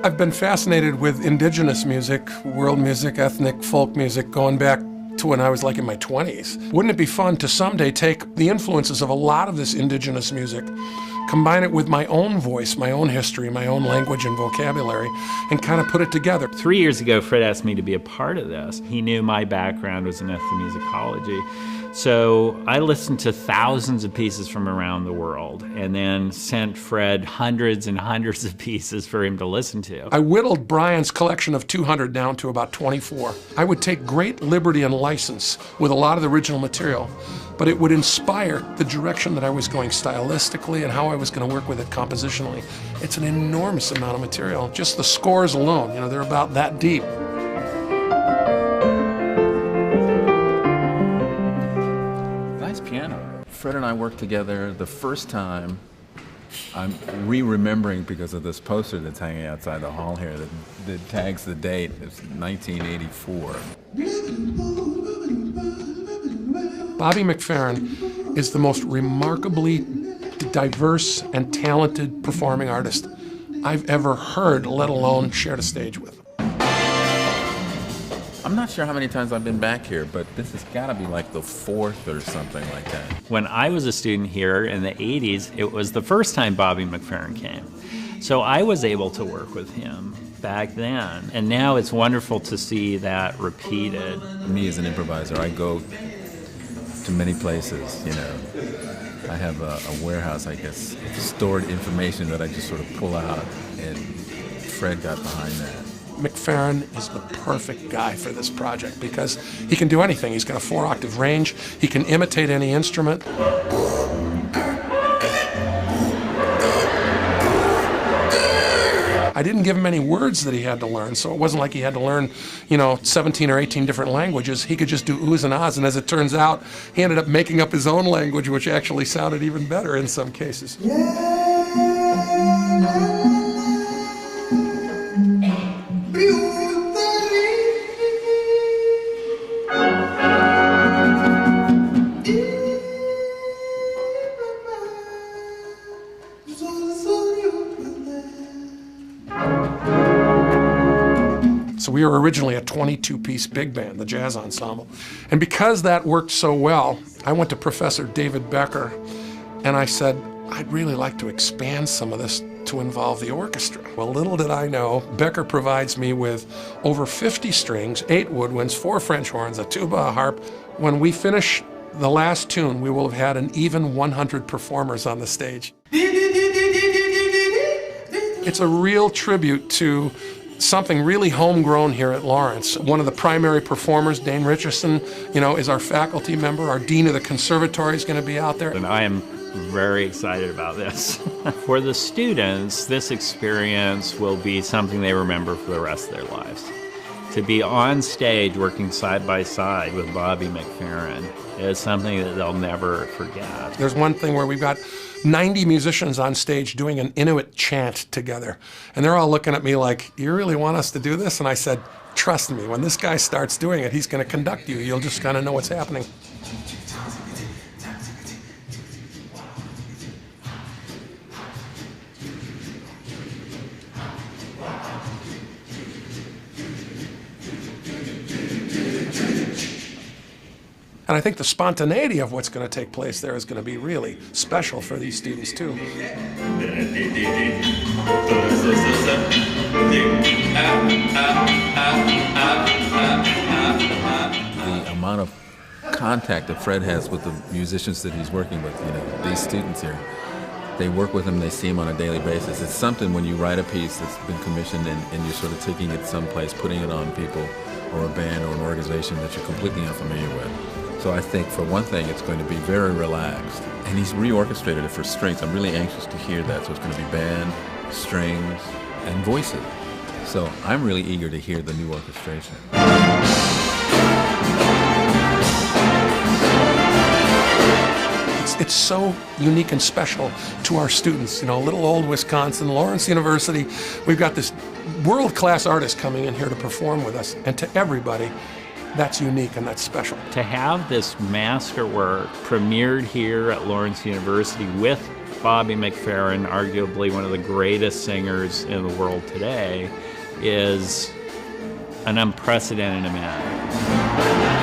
I've been fascinated with indigenous music, world music, ethnic folk music, going back to when I was like in my 20s. Wouldn't it be fun to someday take the influences of a lot of this indigenous music, combine it with my own voice, my own history, my own language and vocabulary, and kind of put it together? 3 years ago, Fred asked me to be a part of this. He knew my background was in ethnomusicology. So I listened to thousands of pieces from around the world and then sent Fred hundreds and hundreds of pieces for him to listen to. I whittled Brian's collection of 200 down to about 24. I would take great liberty and license with a lot of the original material, but it would inspire the direction that I was going stylistically and how I was going to work with it compositionally. It's an enormous amount of material. Just the scores alone, they're about that deep. Piano. Fred and I worked together the first time. I'm re-remembering because of this poster that's hanging outside the hall here that tags the date. It's 1984. Bobby McFerrin is the most remarkably diverse and talented performing artist I've ever heard, let alone shared a stage with. I'm not sure how many times I've been back here, but this has got to be like the fourth or something like that. When I was a student here in the 80s, it was the first time Bobby McFerrin came. So I was able to work with him back then. And now it's wonderful to see that repeated. Me as an improviser, I go to many places, I have a warehouse, I guess, stored information that I just sort of pull out, and Fred got behind that. McFerrin is the perfect guy for this project because he can do anything. He's got a 4-octave range. He can imitate any instrument. I didn't give him any words that he had to learn, so it wasn't like he had to learn, 17 or 18 different languages. He could just do oohs and ahs, and as it turns out, he ended up making up his own language, which actually sounded even better in some cases. So we were originally a 22-piece big band, the jazz ensemble. And because that worked so well, I went to Professor David Becker and I said, I'd really like to expand some of this to involve the orchestra. Well, little did I know, Becker provides me with over 50 strings, 8 woodwinds, 4 French horns, a tuba, a harp. When we finish the last tune, we will have had an even 100 performers on the stage. It's a real tribute to something really homegrown here at Lawrence. One of the primary performers, Dane Richardson, is our faculty member. Our dean of the Conservatory is going to be out there. And I am very excited about this. For the students, this experience will be something they remember for the rest of their lives. To be on stage working side by side with Bobby McFerrin is something that they'll never forget. There's one thing where we've got 90 musicians on stage doing an Inuit chant together. And they're all looking at me like, you really want us to do this? And I said, trust me, when this guy starts doing it, he's going to conduct you. You'll just kind of know what's happening. And I think the spontaneity of what's going to take place there is going to be really special for these students, too. The amount of contact that Fred has with the musicians that he's working with, these students here, they work with him, they see him on a daily basis. It's something when you write a piece that's been commissioned and you're sort of taking it someplace, putting it on people or a band or an organization that you're completely unfamiliar with. So I think, for one thing, it's going to be very relaxed. And he's reorchestrated it for strings. I'm really anxious to hear that. So it's going to be band, strings, and voices. So I'm really eager to hear the new orchestration. It's so unique and special to our students. Little old Wisconsin, Lawrence University, we've got this world-class artist coming in here to perform with us. And to everybody, that's unique and that's special. To have this masterwork premiered here at Lawrence University with Bobby McFerrin, arguably one of the greatest singers in the world today, is an unprecedented amount.